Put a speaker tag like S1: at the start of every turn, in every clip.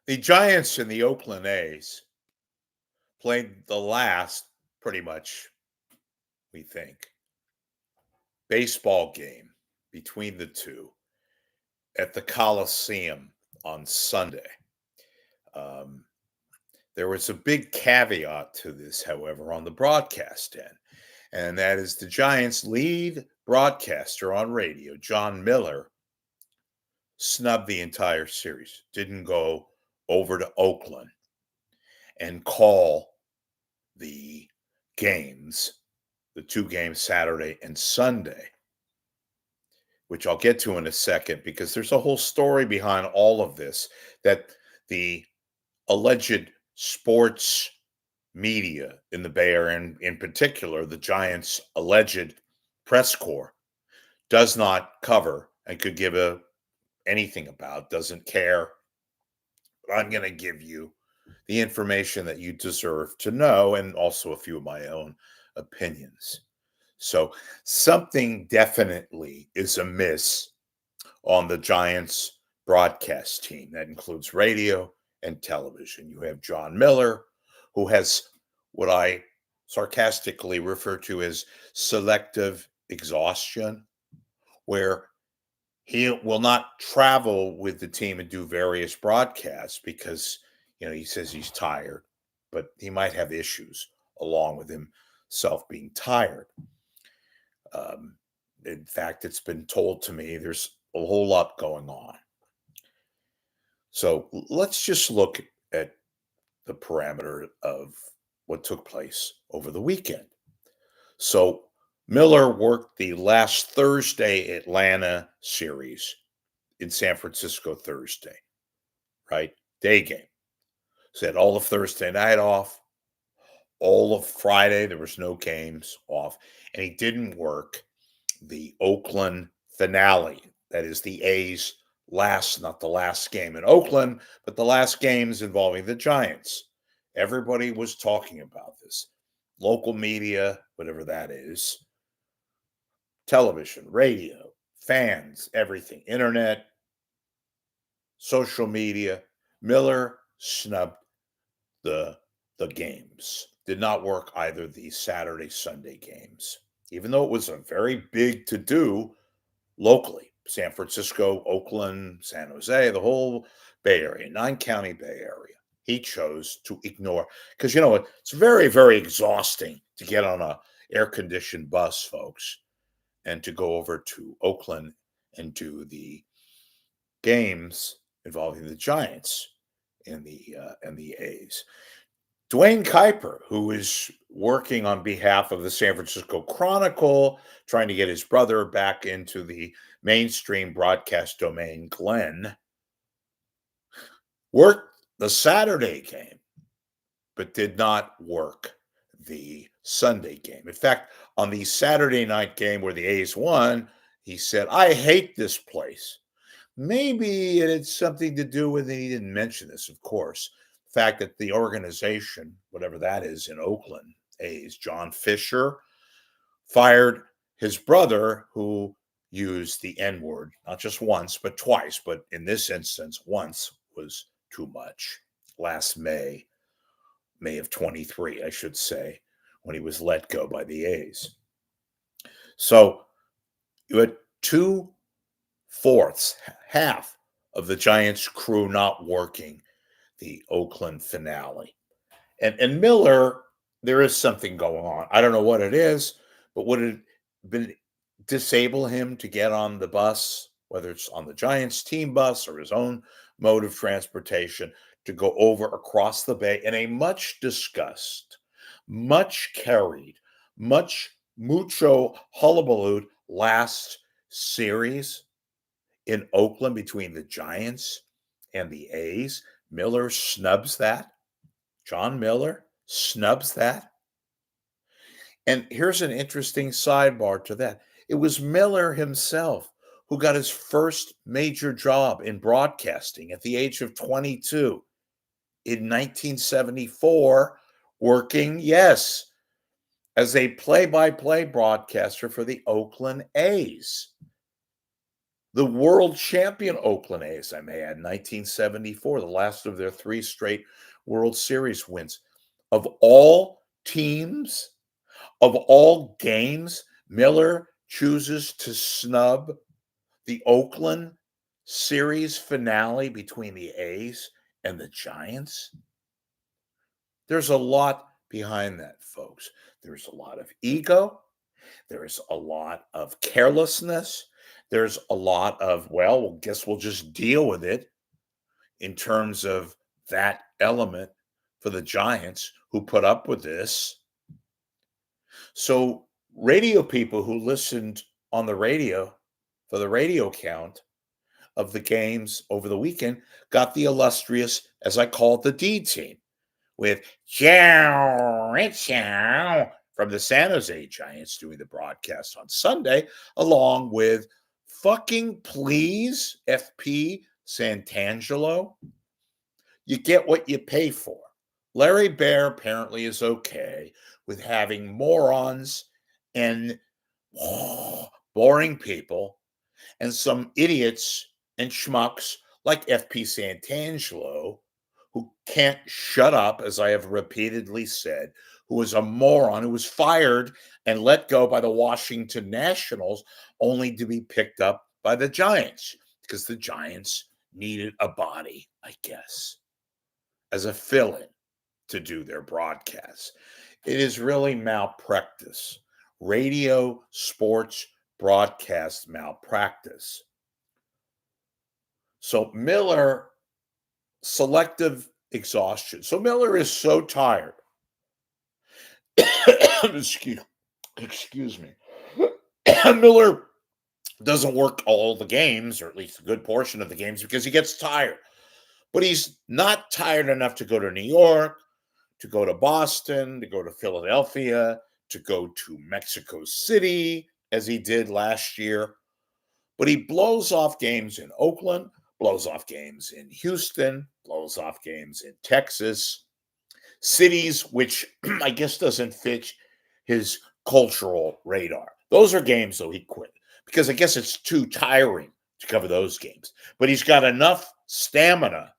S1: The Giants and the Oakland A's played the last, pretty much, we think, baseball game between the two at the Coliseum on Sunday. Um, there was a big caveat to this, however, on the broadcast end, and that is the Giants' lead broadcaster on radio, John Miller, snubbed the entire series, didn't go over to Oakland and call the games, the two games Saturday and Sunday, which I'll get to in a second because there's a whole story behind all of this that the alleged sports media in the Bay Area, and in particular, the Giants' alleged press corps, does not cover and could give anything about, doesn't care. But I'm going to give you the information that you deserve to know and also a few of my own opinions. So something definitely is amiss on the Giants broadcast team. That includes radio and television. You have John Miller, who has what I sarcastically refer to as selective exhaustion, where he will not travel with the team and do various broadcasts because, he says he's tired, but he might have issues along with himself being tired. In fact, it's been told to me there's a whole lot going on. So let's just look at the parameter of what took place over the weekend. So Miller worked the last Thursday Atlanta series in San Francisco Thursday, right? Day game. So had all of Thursday night off, all of Friday, there was no games off, and he didn't work the Oakland finale. That is the A's not the last game in Oakland, but the last games involving the Giants. Everybody was talking about this. Local media, whatever that is, television, radio, fans, everything, internet, social media. Miller snubbed the games. Did not work either the Saturday, Sunday games, even though it was a very big to-do locally. San Francisco, Oakland, San Jose, the whole Bay Area, 9-county Bay Area. He chose to ignore, because it's very, very exhausting to get on a air-conditioned bus, folks, and to go over to Oakland and do the games involving the Giants and the A's. Duane Kuiper, who is working on behalf of the San Francisco Chronicle, trying to get his brother back into the mainstream broadcast domain, Glenn, worked the Saturday game, but did not work the Sunday game. In fact, on the Saturday night game where the A's won, he said, "I hate this place." Maybe it had something to do with, and he didn't mention this, of course, the fact that the organization, whatever that is in Oakland, A's, John Fisher, fired his brother, who used the N-word, not just once, but twice. But in this instance, once was too much. Last May of 23, I should say, when he was let go by the A's. So you had 2/4, half of the Giants crew not working the Oakland finale. And Miller, there is something going on. I don't know what it is, but would it been disable him to get on the bus, whether it's on the Giants team bus or his own mode of transportation, to go over across the bay in a much discussed, much carried, mucho hullabaloo last series in Oakland between the Giants and the A's? Miller snubs that. John Miller snubs that. And here's an interesting sidebar to that. It was Miller himself who got his first major job in broadcasting at the age of 22 in 1974, working, yes, as a play-by-play broadcaster for the Oakland A's. The world champion Oakland A's, I may add, 1974, the last of their 3 straight World Series wins. Of all teams, of all games, Miller chooses to snub the Oakland series finale between the A's and the Giants. There's a lot behind that, folks. There's a lot of ego. There's a lot of carelessness. There's a lot of, well, guess we'll just deal with it in terms of that element for the Giants who put up with this. So, radio people who listened on the radio for the radio count of the games over the weekend got the illustrious, as I call it, the D team with Chow, Chow from the San Jose Giants doing the broadcast on Sunday, along with fucking please FP Santangelo. You get what you pay for. Larry Bear apparently is okay with having morons and boring people and some idiots and schmucks like FP Santangelo, who can't shut up, as I have repeatedly said, who is a moron, who was fired and let go by the Washington Nationals, only to be picked up by the Giants, because the Giants needed a body, I guess, as a fill-in to do their broadcasts. It is really malpractice. Radio sports broadcast malpractice. So Miller, selective exhaustion. So Miller is so tired. excuse me. Miller doesn't work all the games, or at least a good portion of the games, because he gets tired. But he's not tired enough to go to New York, to go to Boston, to go to Philadelphia, to go to Mexico City, as he did last year. But he blows off games in Oakland, blows off games in Houston, blows off games in Texas, cities which I guess doesn't fit his cultural radar. Those are games, though, he quit because I guess it's too tiring to cover those games. But he's got enough stamina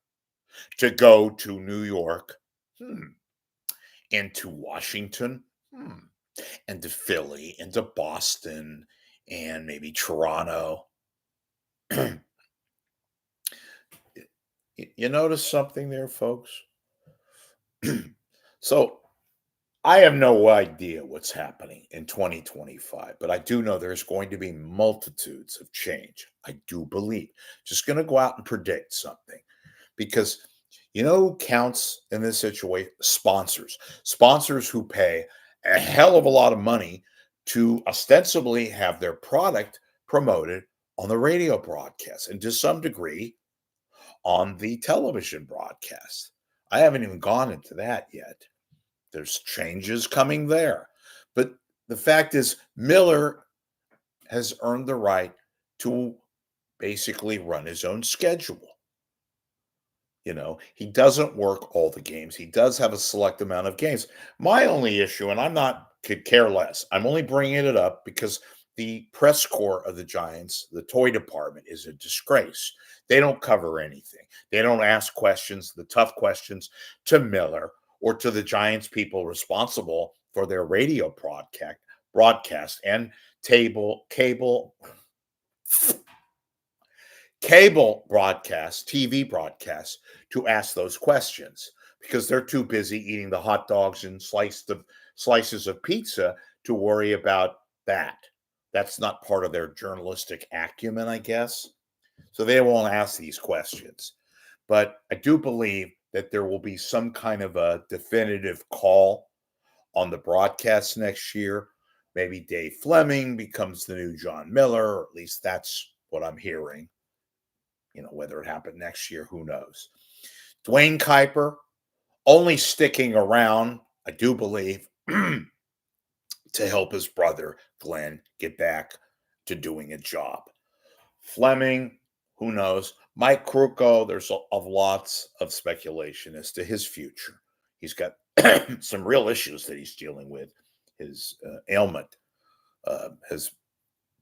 S1: to go to New York, and to Washington, and to Philly, and to Boston, and maybe Toronto. You notice something there, folks? So I have no idea what's happening in 2025, but I do know there's going to be multitudes of change. I do believe. Just going to go out and predict something, because you know who counts in this situation? Sponsors. Sponsors who pay a hell of a lot of money to ostensibly have their product promoted on the radio broadcast and to some degree on the television broadcast. I haven't even gone into that yet. There's changes coming there. But the fact is, Miller has earned the right to basically run his own schedule. He doesn't work all the games. He does have a select amount of games. My only issue, and could care less, I'm only bringing it up because the press corps of the Giants, the toy department, is a disgrace. They don't cover anything. They don't ask questions, the tough questions, to Miller or to the Giants people responsible for their radio broadcast and cable broadcast, TV broadcasts, to ask those questions because they're too busy eating the hot dogs and slices of pizza to worry about that. That's not part of their journalistic acumen, I guess. So they won't ask these questions. But I do believe that there will be some kind of a definitive call on the broadcast next year. Maybe Dave Fleming becomes the new John Miller, or at least that's what I'm hearing. Whether it happened next year, who knows? Duane Kuiper only sticking around, I do believe, to help his brother Glenn get back to doing a job. Fleming, who knows? Mike Krukow, there's lots of speculation as to his future. He's got some real issues that he's dealing with. His ailment has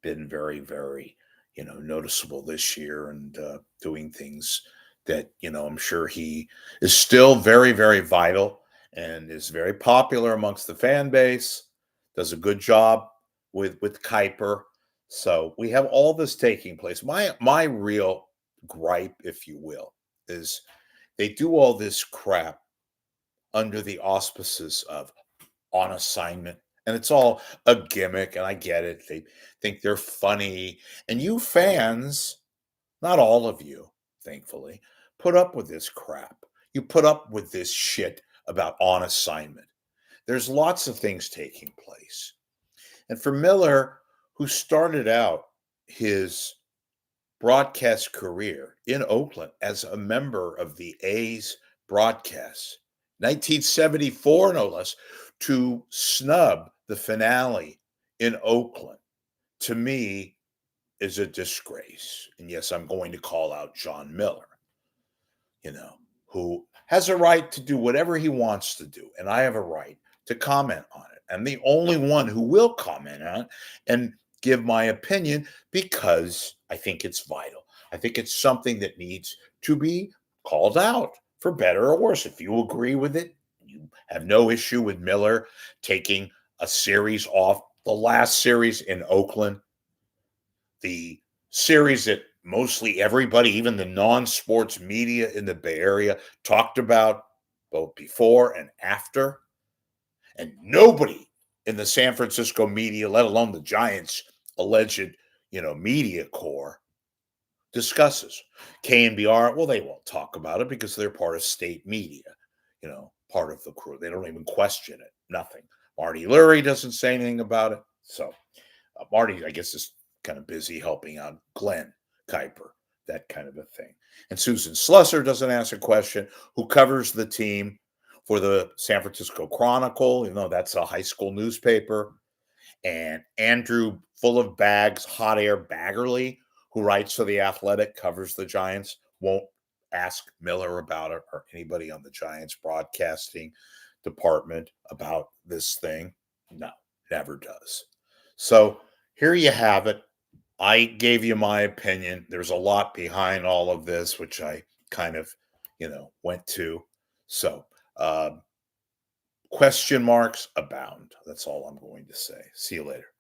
S1: been very, very noticeable this year and doing things that, I'm sure he is still very, very vital and is very popular amongst the fan base, does a good job with Kuiper. So we have all this taking place. My real gripe, if you will, is they do all this crap under the auspices of on assignment. And it's all a gimmick, and I get it. They think they're funny. And you fans, not all of you, thankfully, put up with this crap. You put up with this shit about on assignment. There's lots of things taking place. And for Miller, who started out his broadcast career in Oakland as a member of the A's broadcast, 1974, no less, to snub the finale in Oakland, to me, is a disgrace. And yes, I'm going to call out John Miller, who has a right to do whatever he wants to do. And I have a right to comment on it. I'm the only one who will comment on it and give my opinion because I think it's vital. I think it's something that needs to be called out for better or worse. If you agree with it, you have no issue with Miller taking a series off, the last series in Oakland, the series that mostly everybody, even the non-sports media in the Bay Area, talked about both before and after. And nobody in the San Francisco media, let alone the Giants' alleged, media core, discusses. KNBR, well, they won't talk about it because they're part of state media, part of the crew. They don't even question it. Nothing. Marty Lurie doesn't say anything about it. So Marty, I guess, is kind of busy helping out Glenn Kuiper, that kind of a thing. And Susan Slusser doesn't ask a question, who covers the team for the San Francisco Chronicle. That's a high school newspaper. And Andrew Full of Bags, Hot Air Baggerly, who writes for The Athletic, covers the Giants, won't ask Miller about it or anybody on the Giants broadcasting department about this thing. No, never does. So here you have it. I gave you my opinion. There's a lot behind all of this, which I kind of, went to. So question marks abound. That's all I'm going to say. See you later.